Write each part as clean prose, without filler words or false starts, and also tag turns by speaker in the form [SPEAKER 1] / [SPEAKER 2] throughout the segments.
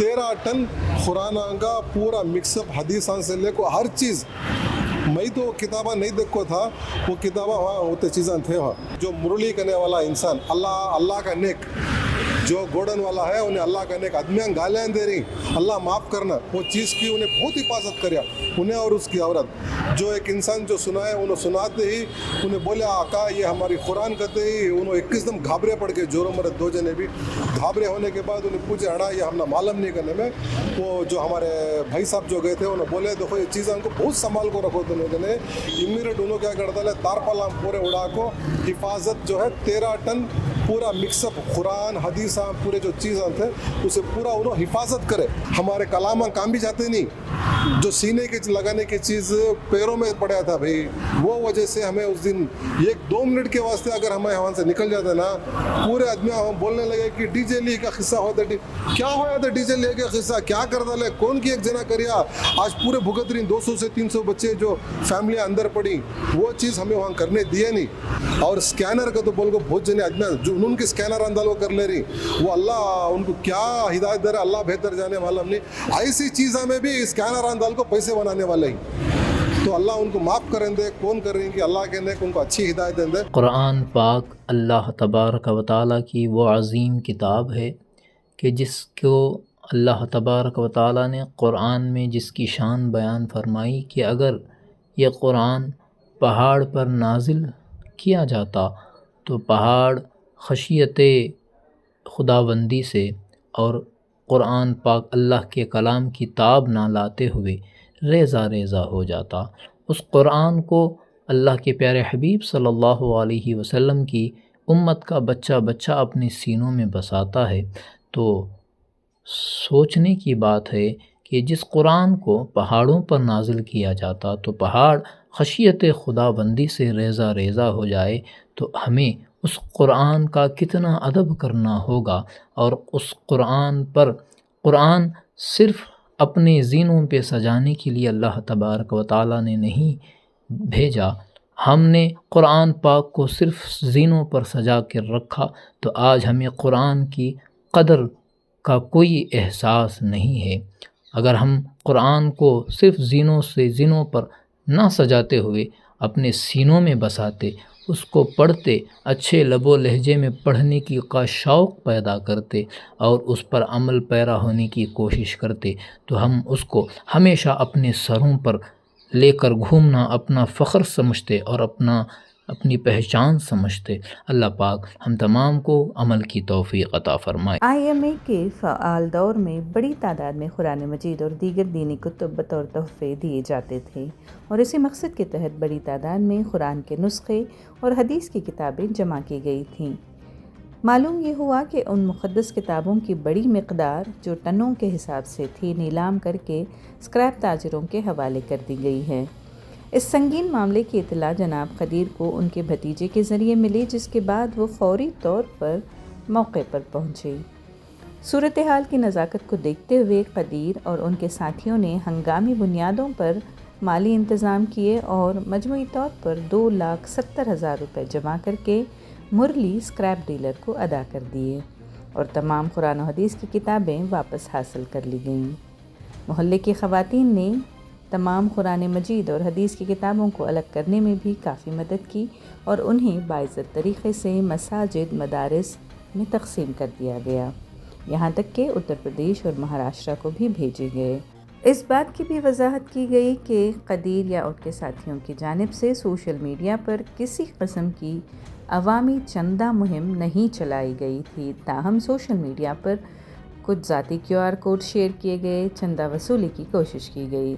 [SPEAKER 1] 13 ton Khurana का पूरा mix up हदीसा से लेकर हर चीज़। मैं तो किताबा नहीं देखो था, वो किताबा वहाँ होते चीज़ें थे वहाँ। जो मुरली करने वाला इंसान अल्लाह का नेक जो गोडन वाला है, उन्हें अल्लाह का नेक आदमियाँ गालियाँ दे रही, अल्लाह माफ़ करना, वो चीज़ की उन्हें बहुत हिफाजत कराया, उन्हें और उसकी औरत। जो एक इंसान जो सुनाए उन्हें सुनाते ही उन्हें बोले आका ये हमारी कुरान कहते ही उन्होंने एकदम घाबरे पड़ के जोरों मरे। दो जने भी घाबरे होने के बाद उन्हें पूछे हड़ा ये हमने मालूम नहीं करने में। वो जो हमारे भाई साहब जो गए थे उन्हें बोले देखो ये चीज़ें उनको बहुत संभाल को रखो दोनों जने। इमीडिएट उन्होंने क्या करता है तारपाला पूरे उड़ा को हिफाजत जो है 13 टन पूरा मिक्सअप कुरान हदीस पूरे जो चीज़ें थे उसे पूरा उन्होंने हिफाजत करे। हमारे कलामा काम भी जाते नहीं, जो सीने के लगाने की चीज़ पैरों में पड़ा था भाई, वो वजह से हमें उस दिन 1-2 मिनट के वास्ते अगर हमें वहाँ से निकल जाते ना, पूरे आदमी हम बोलने लगे कि डीजे ली का किस्सा होता। क्या होया था डीजे ले का किस्सा, क्या करता ले, कौन की एक जना करिया। आज पूरे भुगत रही 200 से 300 बच्चे जो फैमिली अंदर पड़ी, वो चीज़ हमें वहाँ करने दिए नहीं। और स्कैनर का तो बोल को बहुत जने आदमी जो उनके स्कैनर अंदर वो कर ले रही, वो अल्लाह उनको क्या हिदायत दे रहा अल्लाह बेहतर जाने वाला नहीं। ऐसी चीज़ों में भी स्कैनर अंदाल को पैसे बनाने वाले ही, तो अल्लाह उनको माफ़ करें दे। कौन करें कि अल्लाह के ने उनको अच्छी हिदायत दे।
[SPEAKER 2] कुरान पाक अल्लाह तबारक व तआला की वो अज़ीम किताब है कि जिसको अल्लाह तबारक व तआला ने कुरान में जिसकी शान बयान फरमाई कि अगर ये कुरान पहाड़ पर नाजिल किया जाता तो पहाड़ खशियत खुदाबंदी से और कुरान पाक अल्लाह के कलाम की ताब ना लाते हुए रेज़ा रेज़ा हो जाता। उस कुरान को अल्लाह के प्यारे हबीब सल्लल्लाहु अलैहि वसल्लम की उम्मत का बच्चा बच्चा अपने सीनों में बसाता है। तो सोचने की बात है कि जिस कुरान को पहाड़ों पर नाजिल किया जाता तो पहाड़ खशियत खुदाबंदी से रेज़ा रेज़ा हो जाए, तो हमें उस कुरान का कितना अदब करना होगा। और उस कुरान पर कुरान सिर्फ़ अपने ज़ीनों पे सजाने के लिए अल्लाह तबारक व तआला ने नहीं भेजा। हमने कुरान पाक को सिर्फ़ ज़ीनों पर सजा कर रखा, तो आज हमें कुरान की क़दर का कोई एहसास नहीं है। अगर हम कुरान को सिर्फ़ ज़ीनों पर ना सजाते हुए अपने सीनों में बसाते, उसको पढ़ते, अच्छे लबो लहजे में पढ़ने की का शौक़ पैदा करते और उस पर अमल पैरा होने की कोशिश करते, तो हम उसको हमेशा अपने सरों पर लेकर घूमना अपना फ़ख्र समझते और अपनी पहचान समझते। अल्लाह पाक हम तमाम को अमल की तौफ़ीक़ अता फ़रमाए।
[SPEAKER 3] IMA के फ़आल दौर में बड़ी तादाद में कुरान मजीद और दीगर दीनी कुतुब बतौर तोहफ़े दिए जाते थे और इसी मकसद के तहत बड़ी तादाद में कुरान के नुस्खे और हदीस की किताबें जमा की गई थीं। मालूम ये हुआ कि उन मुक़द्दस किताबों की बड़ी मक़दार जो टनों के हिसाब से थी, नीलाम करके स्क्रैप ताजरों के हवाले कर दी गई है। इस संगीन मामले की इत्तला जनाब क़दीर को उनके भतीजे के ज़रिए मिली, जिसके बाद वो फ़ौरी तौर पर मौके पर पहुँचे। सूरत हाल की नज़ाकत को देखते हुए क़दीर और उनके साथियों ने हंगामी बुनियादों पर माली इंतज़ाम किए और मजमूई तौर पर 2,70,000 रुपये जमा करके मुरली स्क्रैप डीलर को अदा कर दिए और तमाम कुरान और हदीस की किताबें वापस हासिल कर ली गईं। मोहल्ले की ख़वातीन ने तमाम कुरान मजीद और हदीस की किताबों को अलग करने में भी काफ़ी मदद की और उन्हें बाइज़्ज़त तरीक़े से मसाजिद मदारिस में तक़सीम कर दिया गया। यहाँ तक कि उत्तर प्रदेश और महाराष्ट्र को भी भेजे गए। इस बात की भी वजाहत की गई कि क़दीर या उनके साथियों की जानिब से सोशल मीडिया पर किसी किस्म की अवामी चंदा मुहिम नहीं चलाई गई थी, ताहम सोशल मीडिया पर कुछ ज़ाती QR कोड शेयर किए गए, चंदा वसूली की कोशिश की गई।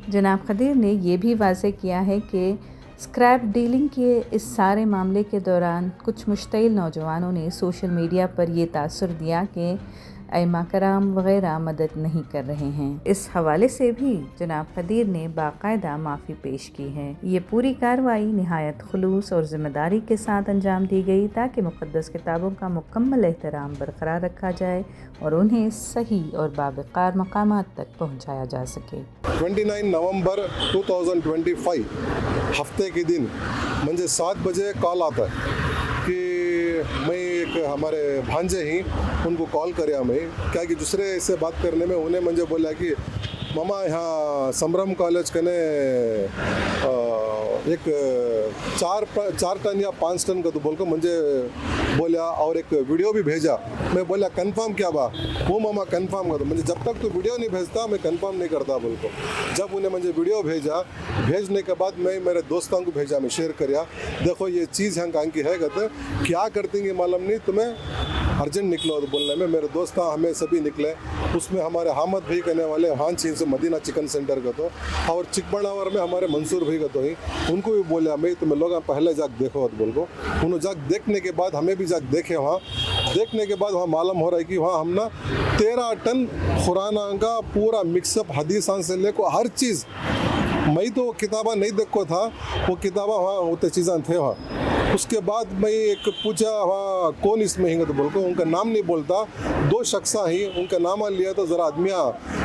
[SPEAKER 3] जनाब क़दीर ने यह भी वाज़ेह किया है कि स्क्रैप डीलिंग के इस सारे मामले के दौरान कुछ मुश्तइल नौजवानों ने सोशल मीडिया पर यह तासुर दिया कि अइमा कराम वग़ैरह मदद नहीं कर रहे हैं। इस हवाले से भी जनाब क़दीर ने बाकायदा माफ़ी पेश की है। ये पूरी कार्रवाई निहायत खुलूस और ज़िम्मेदारी के साथ अंजाम दी गई ताकि मुक़द्दस किताबों का मुकम्मल एहतराम बरकरार रखा जाए और उन्हें सही और बावक़ार मकामात तक पहुँचाया जा सके।
[SPEAKER 1] 29 नवंबर 2025 हफ्ते के दिन मुझे 7 बजे कॉल आता है कि मैं एक हमारे भांजे ही उनको कॉल करया मैं क्या कि दूसरे से बात करने में उन्हें मुझे बोला कि मामा यहाँ संभ्रम कॉलेज कने एक 4 टन या 5 टन का तो बोल को मुझे बोला और एक वीडियो भी भेजा। मैं बोला कंफर्म क्या बा? वो मामा कंफर्म कर दो। मुझे जब तक तो वीडियो नहीं भेजता मैं कंफर्म नहीं करता बोल को। जब उन्हें मुझे वीडियो भेजा, भेजने के बाद मैं मेरे दोस्तों को भेजा, मैं शेयर करया, देखो ये चीज़ यहाँ कहाँ की है, कहते क्या करतेंगे मालूम नहीं, तुम्हें अर्जेंट निकलो तो बोलने में मेरे दोस्त हमें सभी निकले। उसमें हमारे हामद भाई कहने वाले हान चीन से मदीना चिकन सेंटर का तो, और चिकबड़ावर में हमारे मंसूर भाई का तो ही, उनको भी बोला मैं तुम्हें लोग पहले जाके देखो बोल को। उन्होंने जाके देखने के बाद हमें भी जाके देखे, वहाँ देखने के बाद वहाँ मालूम हो रहा है कि वहाँ हम ना 13 टन खुराना का पूरा मिक्सअप हदीसां से लेकर हर चीज़, मैं तो वो किताबा नहीं देखो था, वो किताबा वहाँ होते चीज़ां थे वहाँ। उसके बाद मैं एक पूछा वहाँ कौन इसमें हिंगे तो बोल को, उनका नाम नहीं बोलता, 2 शख्सा ही उनका नाम लिया तो ज़रा आदमियाँ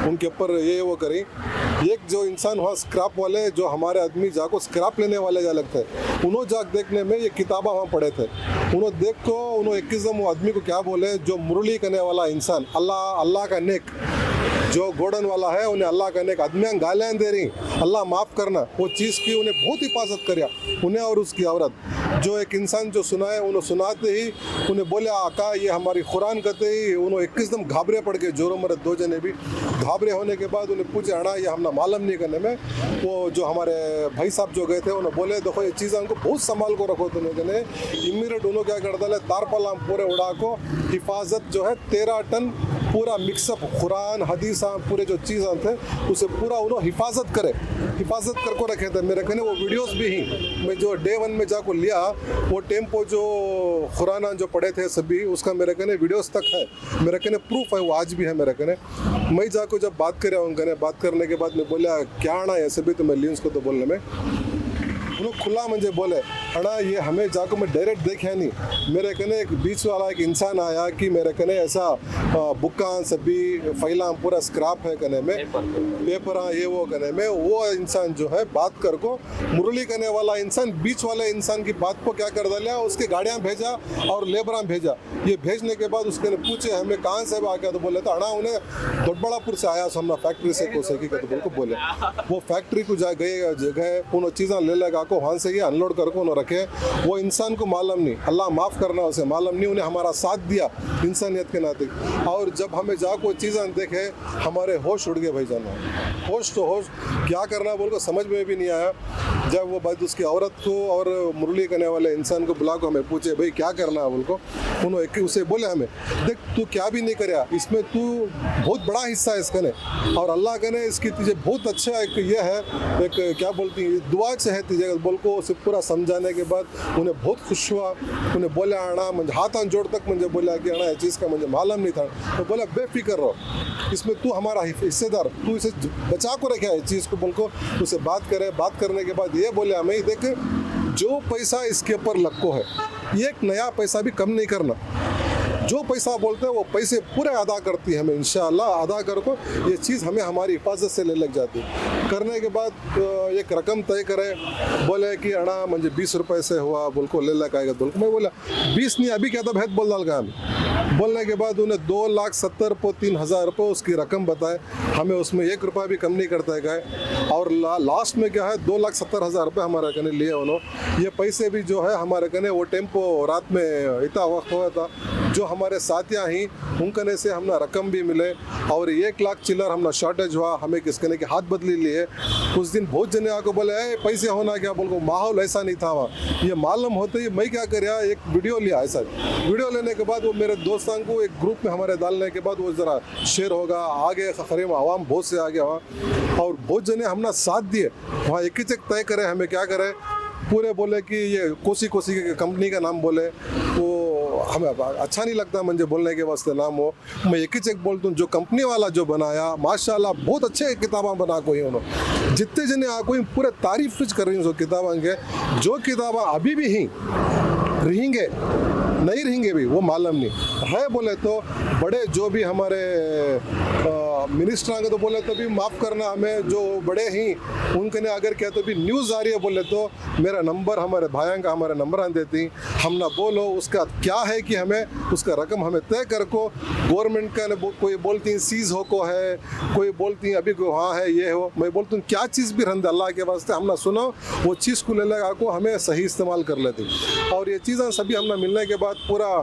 [SPEAKER 1] उनके ऊपर ये वो करें। एक जो इंसान वहाँ स्क्रैप वाले जो हमारे आदमी जाको स्क्रैप लेने वाले जा लगते हैं, उन्होंने जाक देखने में ये किताबा वहाँ पढ़े थे। उन्होंने देख को उन्होंने एक किस्म वो आदमी को क्या बोले, जो मुरली करने वाला इंसान, अल्लाह का नेक जो गोडन वाला है, उन्हें अल्लाह का नेक आदमियाँ गालियाँ दे रही, अल्लाह माफ़ करना, वो चीज़ की उन्हें बहुत हिफाजत करया, उन्हें और उसकी औरत। जो एक इंसान जो सुनाए उन्हें सुनाते ही उन्हें बोले आका ये हमारी कुरान कहते ही उन्होंने एकदम घाबरे पड़ के जोरों मरे 2 जने भी घाबरे होने के बाद उन्हें पूछे अड़ा ये हमने मालूम नहीं करने में। वो जो हमारे भाई साहब जो गए थे उन्हें बोले देखो ये चीज़ें उनको बहुत संभाल को रखो तुम्हें कहने। इमीडिएट उन्होंने क्या कर डाले, तारपाल पूरे उड़ा को हिफाजत जो है 13 टन पूरा मिक्सअप कुरान हदीस पूरे जो चीज़ें थे उसे पूरा उन्होंने हिफाजत करके रखे थे। मेरे कहने वो वीडियोस भी ही मैं जो डे 1 में जाको लिया, वो टेम्पो जो खुराना जो पढ़े थे सभी उसका मेरे कहने वीडियोस तक है, मेरे कहने प्रूफ है, वो आज भी है मेरे कहने। मैं जाको जब बात करे उनके बात करने के बाद मैं बोला क्या आना है सभी तो मैं ली उसको तो बोलने में उन्होंने खुला मुझे बोले अड़ा ये हमें जाको मैं डायरेक्ट देखा नहीं, मेरे कने एक बीच वाला एक इंसान आया कि मेरे कने ऐसा बुक्का सभी फैला पूरा स्क्रैप है कने में पेपर ये वो कने में, वो इंसान जो है बात कर को मुरली करने वाला इंसान बीच वाले इंसान की बात को क्या कर डाला, उसकी गाड़ियाँ भेजा और लेबरा भेजा। ये भेजने के बाद उसके पूछे हमें कहाँ से आ गया तो बोले तो अड़ा उन्हें दोडबड़ापुर से आया हमने फैक्ट्री से कोसे की तो बोल बोले वो फैक्ट्री को जा गए जगह उन्होंने चीज़ें ले लगा को वहाँ से ये अनलोड करके उन्होंने रखे। वो इंसान को मालूम नहीं, अल्लाह माफ़ करना उसे मालूम नहीं, उन्हें हमारा साथ दिया इंसानियत के नाते। और जब हमें जाको चीज़ें देखे हमारे होश उड़ गए भाई जाना, होश तो होश क्या करना बोल को समझ में भी नहीं आया। जब वो बात उसकी औरत को और मुरली करने वाले इंसान को बुला को हमें पूछे भाई क्या करना है बोल को, उन्होंने उसे बोले हमें देख तू क्या भी नहीं करया, इसमें तू बहुत बड़ा हिस्सा है इसका ने, और अल्लाह का ने इसकी तुझे बहुत अच्छा एक ये है एक क्या बोलती है दुआ से है तुझे बोल को उसे पूरा समझाने के बाद उन्हें बहुत खुश हुआ। उन्हें बोला आना मुझे हाथ जोड़ तक मुझे बोला कि आना ये चीज़ का मुझे मालूम नहीं था, तो बोला बेफिक्र रहो, इसमें तू हमारा हिस्सेदार, तू इसे बचा को रखे है चीज़ को बोल को उसे बात करे। बात करने के बाद ये बोले हमें देख जो पैसा इसके ऊपर लक्को है ये एक नया पैसा भी कम नहीं करना, जो पैसा बोलते हैं वो पैसे पूरे अदा करती है हमें इंशाअल्लाह अदा कर को ये चीज़ हमें हमारी हिफाजत से ले लग जाती करने के बाद एक रकम तय करे। बोले कि अड़ा मुझे 20 रुपये से हुआ बोल को ले लग आएगा बोल को, मैं बोला 20 नहीं अभी क्या था भेद बोल डाल का हमें। बोलने के बाद उन्हें 2,70,000 रुपये उसकी रकम बताए, हमें उसमें 1 रुपया भी कम नहीं करता है गए। और लास्ट में क्या है 2,70,000 रुपये हमारे कने लिए उन्होंने। ये पैसे भी जो है हमारे कने वो टेम्पो रात में इतना वक्त हुआ था जो हमारे साथियाँ ही उनकने से हमने रकम भी मिले और 1 लाख चिल्लर हमने शॉर्टेज हुआ, हमें किसकने के हाथ बदली लिए। उस दिन बहुत जने आको बोले पैसे होना क्या बोल को, माहौल ऐसा नहीं था वहाँ। ये मालूम होते ही मैं क्या करा एक वीडियो लिया ऐसा, वीडियो लेने के बाद वो मेरे दोस्तों को एक ग्रुप में हमारे डालने के बाद वो ज़रा शेयर होगा आगे खरीम आवाम बहुत से आ गया वहाँ और बहुत जने हमने साथ दिए वहाँ। एक ही चेक तय करे हमें क्या करें, पूरे बोले कि ये कोसी की कंपनी का नाम बोले, वो हमें अच्छा नहीं लगता मुझे बोलने के वास्ते नाम हो। मैं एक ही चेक बोलता हूँ जो कंपनी वाला जो बनाया माशाल्लाह बहुत अच्छे किताबें बना कोई उन्होंने, जितने जने आ कोई पूरे तारीफ कर रही हूँ किताबें के, जो किताबें अभी भी ही रहेंगे नहीं रहेंगे भी वो मालूम नहीं है। बोले तो बड़े जो भी हमारे मिनिस्टर आगे तो बोले तो भी माफ़ करना, हमें जो बड़े ही उनके ने अगर क्या तो भी न्यूज़ आ रही है बोले तो मेरा नंबर हमारे भाइयों का हमारे नंबर आन देती, हम ना बोलो उसका क्या है कि हमें उसका रकम हमें तय कर को गवर्नमेंट का कोई बोलती हैं सीज हो को है, कोई बोलती हैं अभी को हाँ है ये हो, मैं बोलती हूँ क्या चीज़ भी रंद अल्लाह के वास्ते हम ना सुनो वो चीज़ को ले लगा को हमें सही इस्तेमाल कर लेती। और ये चीज़ें सभी हमने मिलने के बाद पूरा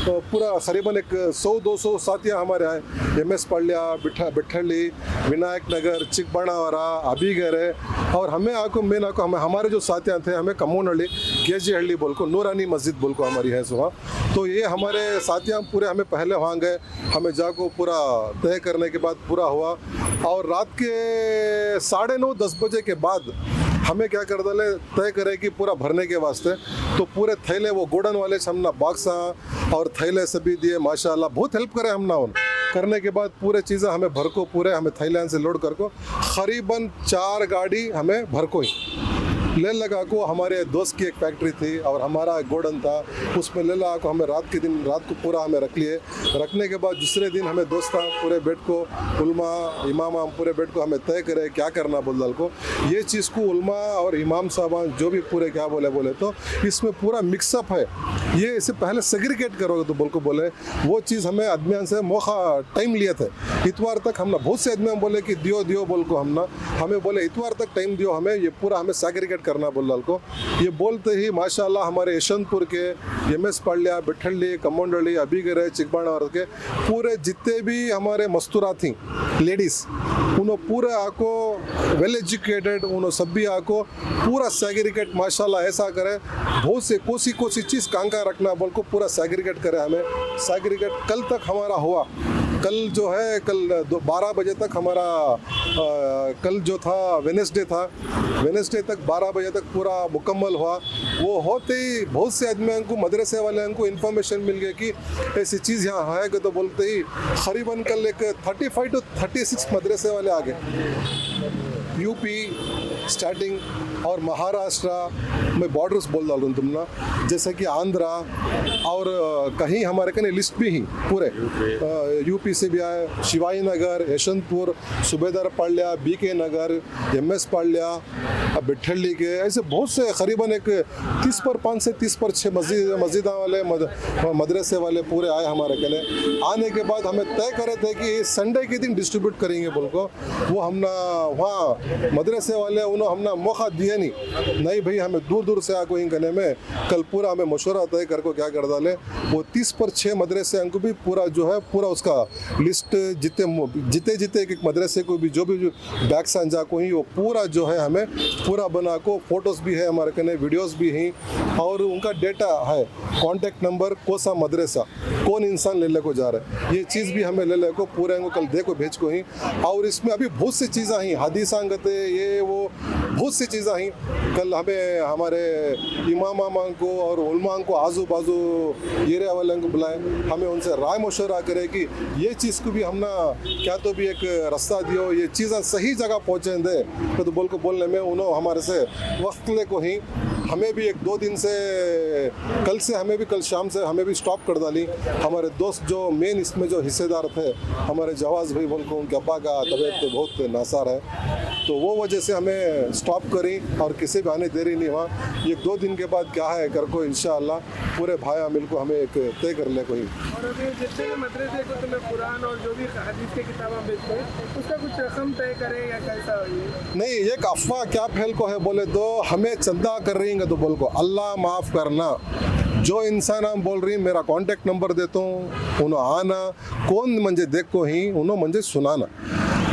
[SPEAKER 1] करीबन एक 100-200 साथियाँ हमारे आए, MS पाल्या, बिठली, विनायक नगर, चिकबाणावरा, अबीगरे, और हमें आको मेन आको हमें हमारे जो साथियाँ थे हमें कमोनहಳ್ಳಿ, KG हಳ್ಳಿ बोल को, नूरानी मस्जिद बोल को हमारी है सुहा। तो ये हमारे साथियाँ पूरे हमें पहले वहाँ गए, हमें जाको पूरा तय करने के बाद पूरा हुआ। और रात के 9:30-10 बजे के बाद हमें क्या कर डाले तय करे कि पूरा भरने के वास्ते, तो पूरे थैले वो गोडन वाले हमना बॉक्सा और थैले सभी दिए, माशाल्लाह बहुत हेल्प करे हमना उन करने के बाद पूरे चीज़ें हमें भर को पूरे हमें थाईलैंड से लोड कर को करीबन 4 गाड़ी हमें भर को ही ले लगा को हमारे दोस्त की एक फैक्ट्री थी और हमारा गोडन था, उसमें ले लगा को हमें रात को पूरा हमें रख लिए। रखने के बाद दूसरे दिन हमें दोस्त था पूरे बेड को उल्मा इमाम हम पूरे बेड को हमें तय करे क्या करना बोल को ये चीज़ को उल्मा और इमाम साहबान जो भी पूरे क्या बोले तो इसमें पूरा मिक्सअप है, ये इसे पहले सेग्रीगेट करोगे तो बोल को बोले वो चीज़ हमें आदमियों से मौका टाइम लिए थे। इतवार तक हमने बहुत से आदमियों बोले कि दियो बोल को हमें बोले इतवार तक टाइम दियो, हमें ये पूरा हमें सेग्रीगेट करना बोल को। ये बोलते ही माशाल्लाह हमारे यशवंतपुर के MS पाल्या, बिठली, कमोनहಳ್ಳಿ, अबीगरे, चिकबाणावर के पूरे जितने भी हमारे मस्तूरा थी लेडीज़ उन्होंने पूरे आको वेल एजुकेटेड उन्होंने सब भी आको पूरा सेग्रीगेट माशाल्लाह ऐसा करे बहुत से कोसी चीज़ कांका रखना बोल को पूरा सेग्रीगेट करे। हमें सेग्रीगेट कल तक हमारा हुआ, कल जो है कल 12 बजे तक हमारा कल जो था वेडनेसडे तक 12 बजे तक पूरा मुकम्मल हुआ। वो होते ही बहुत से आदमियों को मदरसे वाले को इन्फॉर्मेशन मिल गई कि ऐसी चीज़ यहाँ है कि तो बोलते ही करीबन कल एक 35 to 36 मदरसे वाले आ गए। यूपी स्टार्टिंग और महाराष्ट्र में बॉर्डर्स बोल डाल रहा हूँ तुमना, जैसे कि आंध्रा और कहीं हमारे कने लिस्ट भी ही पूरे यूपी से भी आए, शिवाजी नगर, यशवंतपुर, सूबेदार पाल्या, BK नगर, MS पाल्या, बिठली के ऐसे बहुत से करीबन एक 5 से 6 मस्जिद वाले मदरसे वाले पूरे आए हमारे कने। आने के बाद हमें तय करे थे कि संडे के दिन डिस्ट्रीब्यूट करेंगे बोल को, वो हमना वहाँ मदरसे वाले उन्होंने हमने मौका दिया नहीं भाई हमें दूर से आको इन करने में कल पूरा हमें मशवरा तय करके क्या कर डाले वो 30 पर 6 मदरसे को भी पूरा जो है पूरा उसका लिस्ट जिते एक मदरसे को भी जो बैक संजा को ही वो पूरा जो है हमें पूरा बना को फोटोज़ भी है हमारे कने, वीडियोस भी हैं और उनका डेटा है, कॉन्टेक्ट नंबर कौन सा मदरसा कौन इंसान ले को जा रहा है, ये चीज़ भी हमें ले को पूरे को कल देखो भेज को ही। और इसमें अभी बहुत सी चीज़ें हैं, हदीसांगते ये वो बहुत सी चीज़ें हैं। कल हमें हमारे इमाम को और उलमा को आजू बाजू एरिया वाले को बुलाए, हमें उनसे राय मशवरा करे कि ये चीज़ को भी हमने क्या तो भी एक रास्ता दियो, ये चीज़ें सही जगह पहुँचे दे तो बोल को बोलने में उन्होंने हमारे से वक्त ले को ही हमें भी 1-2 दिन से कल से हमें भी कल शाम से हमें भी स्टॉप कर डाली। हमारे दोस्त जो मेन इसमें जो हिस्सेदार थे हमारे जवाज़ भाई बोल को उनके अब्बा का तबीयत तो बहुत नासार है, तो वो वजह से हमें स्टॉप करी और किसी भी आने देरी नहीं हुआ। 1-2 दिन के बाद क्या है कर को इंशाअल्लाह पूरे भाई मिल को हमें एक तय कर ले कोई।
[SPEAKER 4] और अभी जितने मदरसे को तुम्हें कुरान और जो भी हदीस की किताबें बेचते हैं उसका कुछ रकम तय करें या कैसा हो?
[SPEAKER 1] नहीं, एक अफवाह क्या फैल को है बोले तो हमें चंदा कर रही तो बोल को अल्लाह माफ़ करना, जो इंसान हम बोल रही मेरा कांटेक्ट नंबर देता हूँ उन्होंने आना कौन मंजे देख को ही उन्होंने मंजे सुनाना।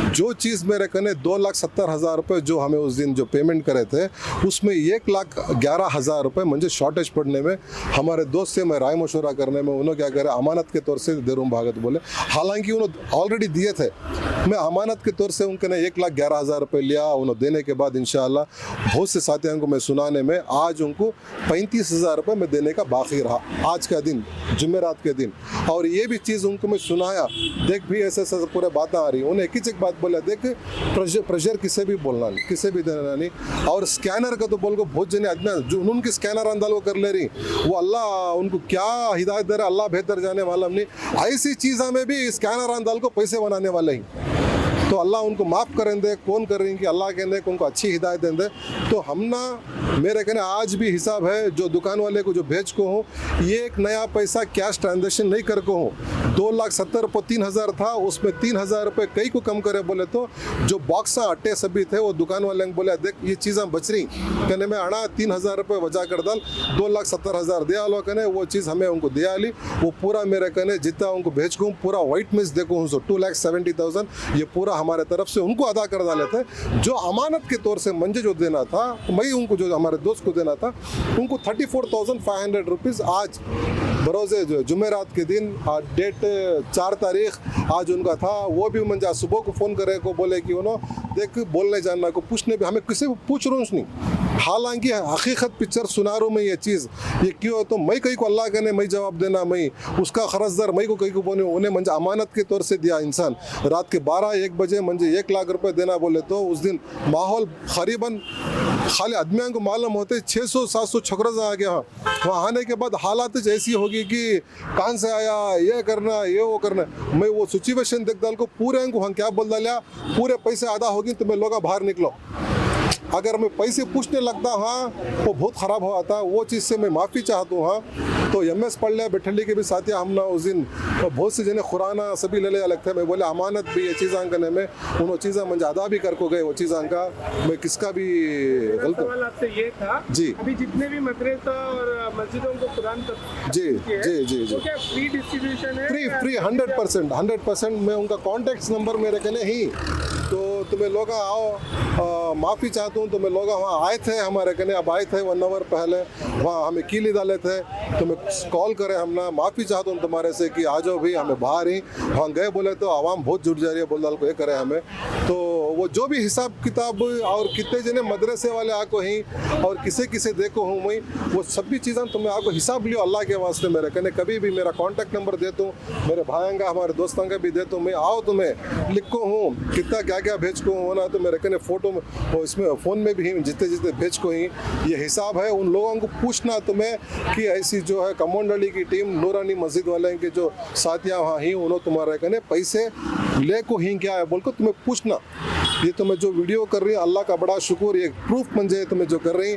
[SPEAKER 1] जो चीज़ मेरे कने 2,70,000 रुपये जो हमें उस दिन जो पेमेंट करे थे उसमें 1,11,000 रुपये मुझे शॉर्टेज पड़ने में हमारे दोस्त से मैं राय मशवरा करने में उन्होंने क्या करे अमानत के तौर से दे रूँ भागत बोले, हालांकि उन्होंने ऑलरेडी दिए थे, मैं अमानत के तौर से उनके ने 1,11,000 रुपये लिया। उन्होंने देने के बाद इंशाअल्लाह बहुत से साथियों को मैं सुनाने में आज उनको 35,000 रुपये में देने का बाकी रहा आज का दिन जुमेरात के दिन। और ये भी चीज़ उनको मैं सुनाया, देख भी ऐसे पूरे बातें आ रही, उन्हें एक बात बोला देख प्रेशर किसे भी बोलना नहीं, किसे भी देना नहीं। और स्कैनर का तो बोल को बहुत जने आदमी जो उनकी स्कैनर अंदाल वो कर ले रही, वो अल्लाह उनको क्या हिदायत दे रहा अल्लाह बेहतर जाने वाला नहीं। ऐसी चीज़ों में भी स्कैनर अंदाल को पैसे बनाने वाले ही तो अल्लाह उनको माफ़ करें दे, कौन करें कि अल्लाह कहने को उनको अच्छी हिदायत दें दे। तो हम ना मेरे कहने आज भी हिसाब है जो दुकान वाले को जो भेज को हूँ, ये एक नया पैसा कैश ट्रांजेक्शन नहीं कर को हूँ। 2,70,000 पर 3,000 था, उसमें 3,000 रुपये कई को कम करे बोले तो जो बॉक्स अट्टे सभी थे वो दुकान वाले ने बोले देख ये चीज़ें बच रही, कहने में आना 3,000 रुपये वजह कर डाल, 2,70,000 दिया लो कहने वो चीज़ हमें उनको दिया ली। वो पूरा मेरे कहने जितना उनको भेज को पूरा वाइट मिस देखो हूँ, 2,70,000 ये पूरा हमारे तरफ से उनको अदा कर डाले थे। जो अमानत के तौर से मंजे जो देना था, मैं उनको जो हमारे दोस्त को देना था उनको 34,500 रुपीज़ आज बरोज़े जुमेरात के दिन डेट 4 तारीख आज उनका था। वो भी मुझे सुबह को फ़ोन करे को बोले कि उन्होंने देख बोलने जानना को पूछने भी हमें किसी को पूछ रहा हूँ नहीं, हालांकि हकीकत पिक्चर सुना रहा हूँ मैं ये चीज़ ये क्यों तो मैं कहीं को अल्लाह कहने मैं जवाब देना, मैं उसका खरजदार मैं को कहीं को बोले उन्हें मंजे अमानत के तौर से दिया इंसान। रात के 12-1 बजे मंजे 1 लाख रुपए देना बोले तो उस दिन माहौल करीबन खाली आदमियों को मालूम होते 600-700 छकरा आ गया। वहाँ आने के बाद हालात ऐसी होगी कि कहाँ से आया, ये करना ये वो करना। मैं वो सिचुएशन देख डाल को पूरे को हम क्या बोल डालिया, पूरे पैसे आधा होगी तो मैं लोग बाहर निकलो। अगर मैं पैसे पूछने लगता हाँ वो बहुत ख़राब हुआ था, वो चीज़ से मैं माफ़ी चाहता हूँ। हाँ तो MS पढ़ बैठली के भी साथिया हम ना उस दिन बहुत से जने खुराना सभी ले अलग थे। मैं बोले अमानत भी ये चीज़ करने में उन्होंने चीज़ें मुझे अदा भी कर को गए वो चीज़ का मैं किसका भी गलत
[SPEAKER 4] सवाल आपसे ये था
[SPEAKER 1] जी
[SPEAKER 4] अभी जितने भी मदरसा और मस्जिदों को कुरान तक
[SPEAKER 1] जी जी जी जी
[SPEAKER 4] क्या फ्री डिस्ट्रीब्यूशन है?
[SPEAKER 1] फ्री 100% मैं उनका कॉन्टैक्ट नंबर मेरे कहने ही तो तुम्हें लोग आओ माफ़ी चाहता हूँ। तुम्हें लोग वहाँ आए थे हमारे कहने अब आए थे 1 आवर पहले वहाँ हमें कीली डाले थे, तुम्हें कॉल करे हम ना माफ़ी चाहता हूँ तुम्हारे से कि आ जाओ भाई हमें बाहर ही वहाँ गए बोले तो आवाम बहुत जुट जा रही है बोल डाल को ये करे हमें। तो वो जो भी हिसाब किताब और कितने जने मदरसे वाले आको ही और किसे किसे देखो हूँ मैं वो सभी चीज़ें तुम्हें आपको हिसाब लियो अल्लाह के वास्ते मेरे कहने कभी भी मेरा कॉन्टैक्ट नंबर देता हूँ, मेरे भाइयों का हमारे दोस्तों का भी देता हूँ। मैं आओ तुम्हें लिखो हूँ कितना क्या क्या भेज को हूँ ना तो मेरे कहने फ़ोटो में वो इसमें फ़ोन में भी जितने जितने भेज को ही ये हिसाब है। उन लोगों को पूछना तुम्हें कि ऐसी जो है कमोंडली की टीम नूरानी मस्जिद वाले के जो साथियाँ वहाँ ही उन्होंने तुम्हारे कहने पैसे ले को ही क्या है बोल को तुम्हें पूछना। ये तुम्हें जो वीडियो कर रही है अल्लाह का बड़ा शुक्र, ये प्रूफ मंजे तुम्हें जो कर रही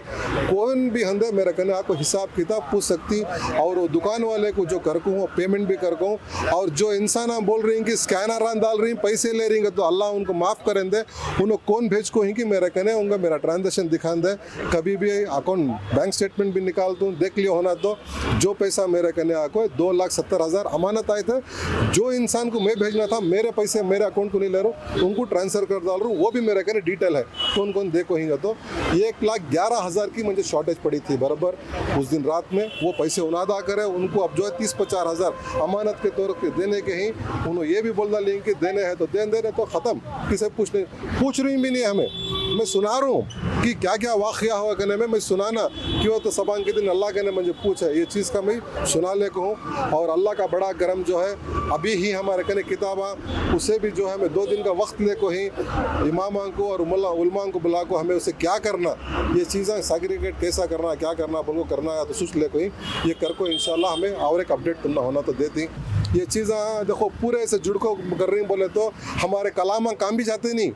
[SPEAKER 1] कौन भी हंदे मेरे कहने आपको हिसाब किताब पूछ सकती और वो दुकान वाले को जो कर को पेमेंट भी कर को और जो इंसान आप बोल रही हैं कि स्कैनर डाल रही पैसे ले रही तो अल्लाह उनको माफ़ करें दे। उन्होंने कौन भेज को ही कि मेरे कहने उनका मेरा ट्रांजेक्शन दिखा दे, कभी भी अकाउंट बैंक स्टेटमेंट भी निकाल दूँ देख लियो होना तो जो पैसा मेरे कहने आपको 2,70,000 अमानत आए थे। जो इंसान को मैं भेजना था मेरे पैसे मेरे अकाउंट को नहीं ले रहा हूँ उनको ट्रांसफ़र कर डाल रहा हूँ, वो भी मेरे कहने डिटेल है कौन कौन देखो ही तो 1,11,000 की मुझे शॉर्टेज पड़ी थी बराबर उस दिन रात में। वो पैसे उन्हें अदा करे उनको अब जो है 30-50,000 अमानत के तौर पे देने के ही उन्होंने ये भी बोलना लेंगे कि देने हैं तो देने तो ख़त्म, किसे पूछ रही भी नहीं हमें। मैं सुना रहा हूँ कि क्या क्या वाक़या हुआ कहने में मैं सुनाना क्यों तो सबान के दिन अल्लाह कहने मुझे पूछा ये चीज़ का मैं सुना ले को हूँ। और अल्लाह का बड़ा करम जो है अभी ही हमारे कहने किताबा उसे भी जो है मैं 2 दिन का वक्त ले को ही इमामा को और उलमा को बुला को हमें उसे क्या करना ये चीज़ें सेग्रीगेट कैसा करना क्या करना बोलो करना है तो सोच ले को ही ये कर को इंशाल्लाह हमें और एक अपडेट करना होना तो देती ये चीज़ें देखो पूरे से जुड़ को कर रही बोले तो हमारे कलामा काम भी जाते नहीं।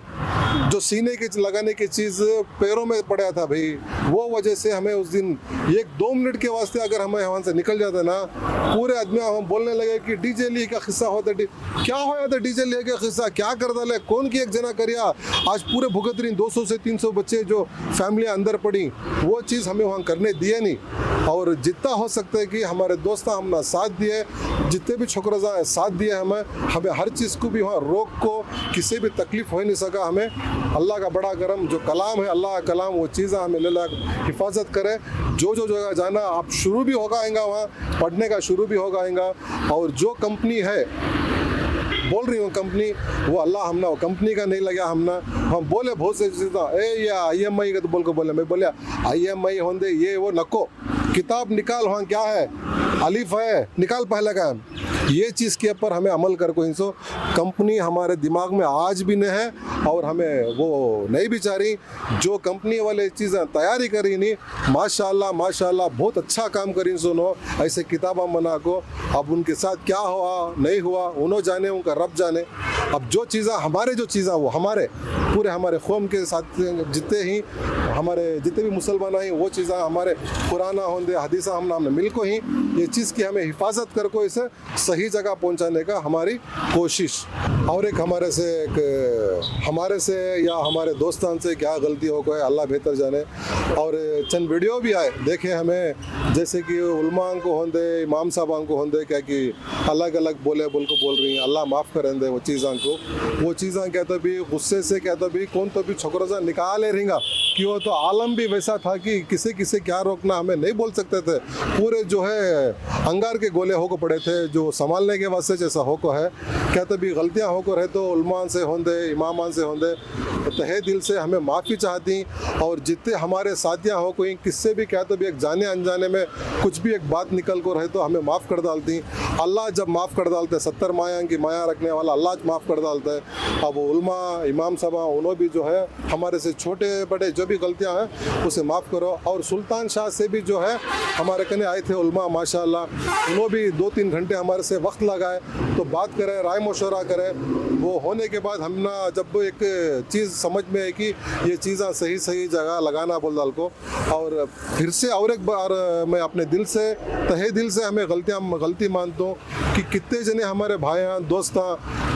[SPEAKER 1] जो सीने के लगाने की चीज़ पैरों में पड़ा था भाई वो वजह से हमें उस दिन 1-2 मिनट के वास्ते अगर हमें वहाँ से निकल जाते ना पूरे आदमी हम बोलने लगे कि डीजे ली का किस्सा होता क्या होया था डीजे लिए का किस्सा क्या कर डाले कौन की एक जना करिया आज पूरे भुगत रही 200 से 300 बच्चे जो फैमिली अंदर पड़ी वो चीज़ हमें वहाँ करने दिए नहीं। और जितना हो सकता है कि हमारे दोस्त हमने साथ दिए जितने भी छोकरा साथ दिए हमें हर चीज़ को भी वहाँ रोक को किसी भी तकलीफ़ हो नहीं सका। हमें अल्लाह का बड़ा करम जो कलाम है अल्लाह का कलाम वो चीज़ें हमें ले हिफाजत करे। जो जगह जाना आप शुरू भी होगा आएगा वहाँ पढ़ने का शुरू भी होगा आएगा। और जो कंपनी है बोल रही हूँ कंपनी वो अल्लाह हमना वो कंपनी का नहीं लगा हमना हम बोले बहुत से चीज़ें या IMI का तो बोल को बोले मैं बोलिया IMI होंदे ये वो नको किताब निकाल वहाँ क्या है अलिफ है निकाल पहले का ये चीज़ के ऊपर हमें अमल कर को इंसो कंपनी हमारे दिमाग में आज भी नहीं है और हमें वो नहीं बिचारी जो कंपनी वाले चीज़ें तैयारी करी नहीं माशाल्लाह बहुत अच्छा काम करी सुनो ऐसे किताबा बना को। अब उनके साथ क्या हुआ नहीं हुआ उन्होंने जाने उनका रब जाने अब जो चीज़ा हमारे जो चीज़ा वो हमारे पूरे हमारे कौम के साथ जितने ही हमारे जितने भी मुसलमान हैं वो चीज़ा हमारे कुराना होंदे हदीसा हमने मिल को ही ये चीज़ की हमें हिफाजत कर को इसे सही जगह पहुंचाने का हमारी कोशिश। और एक हमारे से या हमारे दोस्तान से क्या गलती हो गई अल्लाह बेहतर जाने। और चंद वीडियो भी आए देखे हमें जैसे कि उलमा को होंदे इमाम साहबान को होंदे क्या कि अलग अलग बोल रही हैं अल्लाह माफ़ करें दे वो चीज़ां क्या तो भी गुस्से से क्या तो भी कौन तो भी छोकरा सा निकाले रहेगा कि वो तो आलम भी वैसा था कि किसे क्या रोकना हमें नहीं बोल सकते थे। पूरे जो है अंगार के गोले हो को पड़े थे जो संभालने के वास्ते जैसा हो को है क्या तो भी गलतियां हो को रहे तो उलमान से होंदे इमामान से होंदे तहे दिल से हमें माफ़ी चाहती। और जितने हमारे साथियाँ हो कोई किससे भी क्या तो भी एक जाने अनजाने में कुछ भी एक बात निकल को रहे तो हमें माफ़ कर डालती। अल्लाह जब माफ़ कर डालते 70 माया की माया रखने वाला अल्लाह माफ़ कर डालता है। अब उलमा इमाम साहब उन्होंने भी जो है हमारे से छोटे बड़े जो भी गलतियां हैं उसे माफ़ करो। और सुल्तान शाह से भी जो है हमारे कने आए थे उलमा माशाल्लाह उन्होंने भी 2-3 घंटे हमारे से वक्त लगाए तो बात करें राय मशवरा करें। वो होने के बाद हम ना जब एक चीज़ समझ में है कि ये चीज़ें सही जगह लगाना बोल डाल को। और फिर से और एक बार मैं अपने दिल से तहे दिल से हमें गलती मानता हूँ कि कितने जने हमारे भाई दोस्त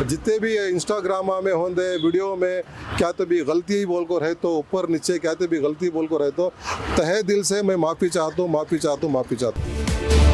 [SPEAKER 1] जितने भी इंस्टाग्राम में होंदे वीडियो में क्या तो भी गलती बोल को रहे तो ऊपर नीचे क्या तो भी गलती बोल को रहे तो तहे दिल से मैं माफ़ी चाहता हूँ।